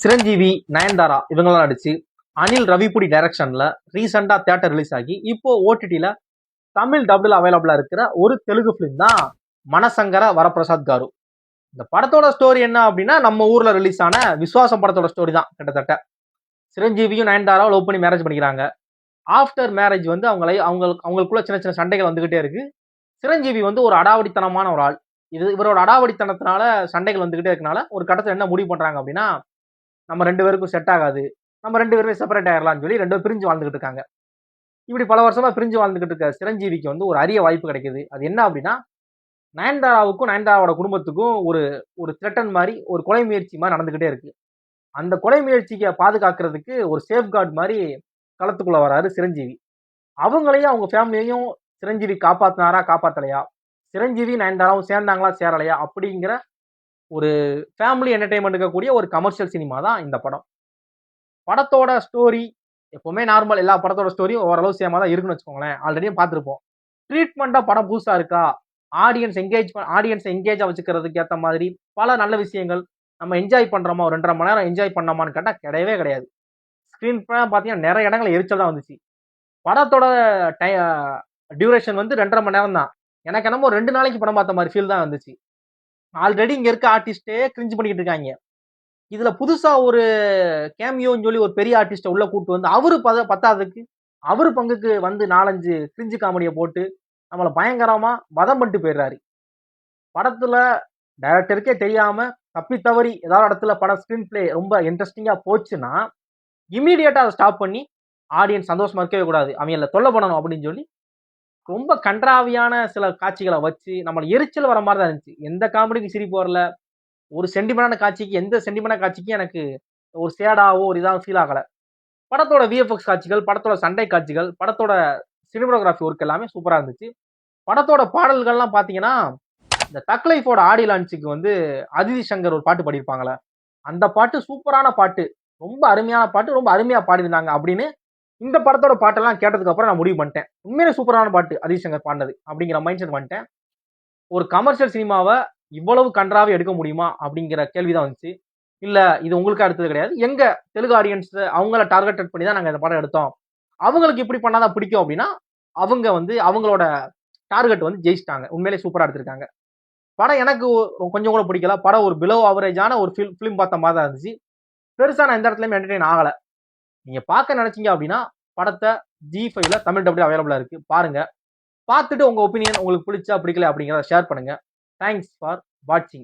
சிரஞ்சீவி, நயன்தாரா இவங்கெல்லாம் நடிச்சு அனில் ரவிபுடி டைரக்ஷன்ல ரீசெண்டா தியேட்டர் ரிலீஸ் ஆகி இப்போ ஓடிடில தமிழ் டபுள் அவைலபிளா இருக்கிற ஒரு தெலுங்கு பிலிம் தான் மனசங்கர வரப்பிரசாத் காரு. இந்த படத்தோட ஸ்டோரி என்ன அப்படின்னா, நம்ம ஊர்ல ரிலீஸ் ஆன விஸ்வாசம் படத்தோட ஸ்டோரி தான் கிட்டத்தட்ட. சிரஞ்சீவியும் நயன்தாராவும் லவ் பண்ணி மேரேஜ் பண்ணிக்கிறாங்க. ஆஃப்டர் மேரேஜ் வந்து அவங்களுக்குள்ள சின்ன சின்ன சண்டைகள் வந்துகிட்டே இருக்கு. சிரஞ்சீவி வந்து ஒரு அடாவடித்தனமான ஒரு ஆள். இவரோட அடாவடித்தனத்தினால சண்டைகள் வந்துகிட்டே இருக்கனால ஒரு கட்டத்துல என்ன முடிவு பண்றாங்க அப்படின்னா, நம்ம 2 பேருக்கும் செட் ஆகாது. நம்ம 2 பேருமே செப்பரேட் ஆயிரலாம்னு சொல்லி 2 பேரும் பிரிஞ்சு வாழ்ந்துகிட்டு இருக்காங்க. இப்படி பல வருஷமா பிரிஞ்சு வாழ்ந்துகிட்டு இருக்க சிரஞ்சீவிக்கு வந்து ஒரு அரிய வாய்ப்பு கிடைக்குது. அது என்ன அப்படின்னா, நயன்தாராவுக்கும் நயன்தாராவோட குடும்பத்துக்கும் ஒரு ஒரு த்ரெட்டன் மாதிரி ஒரு கொலை முயற்சி மாதிரி நடந்துகிட்டே இருக்கு. அந்த கொலை முயற்சியை பாதுகாக்கிறதுக்கு ஒரு சேஃப்கார்டு மாதிரி களத்துக்குள்ள வராரு சிரஞ்சீவி. அவங்களையும் அவங்க ஃபேமிலியையும் சிரஞ்சீவி காப்பாத்தினாரா காப்பாத்தலையா, சிரஞ்சீவி நயன்தாராவும் சேர்ந்தாங்களா சேரலையா அப்படிங்கிற ஒரு ஃபேமிலி என்டர்டைன்மெண்ட் கூடிய ஒரு கமர்ஷியல் சினிமா தான் இந்த படம். படத்தோட ஸ்டோரி எப்பவுமே நார்மல், எல்லா படத்தோட ஸ்டோரியும் ஓரளவு சேமா தான் இருக்குன்னு வச்சுக்கோங்களேன். ஆல்ரெடியும் பார்த்துருப்போம். ட்ரீட்மெண்டா படம் புதுசா இருக்கா, ஆடியன்ஸ் என்கேஜா வச்சுக்கிறதுக்கு ஏற்ற மாதிரி பல நல்ல விஷயங்கள் நம்ம என்ஜாய் பண்றோமா, ஒரு 2.5 மணி நேரம் என்ஜாய் பண்ணோமான்னு கேட்டா கிடையவே கிடையாது. ஸ்கிரீன் பார்த்தீங்கன்னா நிறைய இடங்கள் எரிச்சல் தான் வந்துச்சு. படத்தோட டியூரேஷன் வந்து 2.5 மணி நேரம் தான். எனக்கு என்னமோ 2 நாளைக்கு படம் பார்த்த மாதிரி ஃபீல் தான் வந்துச்சு. ஆல்ரெடி இங்க இருக்க ஆர்டிஸ்டே கிரிஞ்சு பண்ணிக்கிட்டு இருக்காங்க. இதுல புதுசா ஒரு கேமியோன்னு சொல்லி ஒரு பெரிய ஆர்டிஸ்ட உள்ள கூட்டு வந்து அவரு பத்தாததுக்கு அவரு பங்குக்கு வந்து 4-5 கிரிஞ்சு காமெடியை போட்டு நம்மள பயங்கரமா வதம் பண்ணிட்டு போயிடுறாரு. படத்துல டைரக்டருக்கே தெரியாம தப்பி தவறி ஏதாவது இடத்துல படம் ஸ்கிரீன் பிளே ரொம்ப இன்ட்ரெஸ்டிங்கா போச்சுன்னா இமீடியட்டா அதை ஸ்டாப் பண்ணி ஆடியன்ஸ் சந்தோஷமா இருக்கவே கூடாது, அவங்கள தொல்லை பண்ணணும் அப்படின்னு சொல்லி ரொம்ப கன்றாவியான சில காட்சிகளை வச்சு நம்மள எரிச்சல் வர மாதிரி தான் இருந்துச்சு. எந்த காமெடிக்கு சிரிப்பு வரல. ஒரு சென்டிமெண்டான காட்சிக்கு, எந்த சென்டிமெண்டான காட்சிக்கும் எனக்கு ஒரு சேடாவோ ஒரு இதாக ஃபீல் ஆகல. படத்தோட விஎஃப்எக்ஸ் காட்சிகள், படத்தோட சண்டை காட்சிகள், படத்தோட சினிமோகிராஃபி ஒர்க் எல்லாமே சூப்பரா இருந்துச்சு. படத்தோட பாடல்கள்லாம் பாத்தீங்கன்னா, இந்த தக் லைஃபோட ஆடியோ லான்ச்சுக்கு வந்து அதிதி சங்கர் ஒரு பாட்டு பாடியிருப்பாங்களே, அந்த பாட்டு சூப்பரான பாட்டு, ரொம்ப அருமையான பாட்டு, ரொம்ப அருமையா பாடியிருந்தாங்க அப்படின்னு இந்த படத்தோட பாட்டெல்லாம் கேட்டதுக்கு அப்புறம் நான் முடிவு பண்ணிட்டேன். உண்மையிலே சூப்பரான பாட்டு அதிதி சங்கர் பாடினது அப்படிங்கிற மைண்ட் செட் பண்ணிட்டேன். ஒரு கமர்ஷியல் சினிமாவை இவ்வளவு கன்றாவே எடுக்க முடியுமா அப்படிங்கிற கேள்விதான் வந்துச்சு. இல்ல இது உங்களுக்கு அடுத்தது கிடையாது, எங்க தெலுங்கு ஆடியன்ஸ் அவங்கள டார்கெட் பண்ணி தான் நாங்க இந்த படம் எடுத்தோம், அவங்களுக்கு இப்படி பண்ணாதான் பிடிக்கும் அப்படின்னா அவங்க வந்து அவங்களோட டார்கெட் வந்து ஜெயிச்சிட்டாங்க. உண்மையிலே சூப்பரா எடுத்திருக்காங்க. படம் எனக்கு கொஞ்சம் கூட பிடிக்கல. படம் ஒரு பிலோ ஆவரேஜான ஒரு ஃபிலிம் பார்த்த மாதிரி தான் இருந்துச்சு. பெருசா நான் எந்த இடத்துலயும் என்டர்டெயின் ஆகல. நீங்க பார்க்க நினைச்சீங்க அப்படின்னா படத்தை G5ல தமிழ் டபுள் அவைலபிளா இருக்கு, பாருங்க. பார்த்துட்டு உங்க ஒப்பீனியன் உங்களுக்கு பிடிச்சா பிடிக்கல அப்படிங்கிறத ஷேர் பண்ணுங்க. தேங்க்ஸ் ஃபார் வாட்சிங்.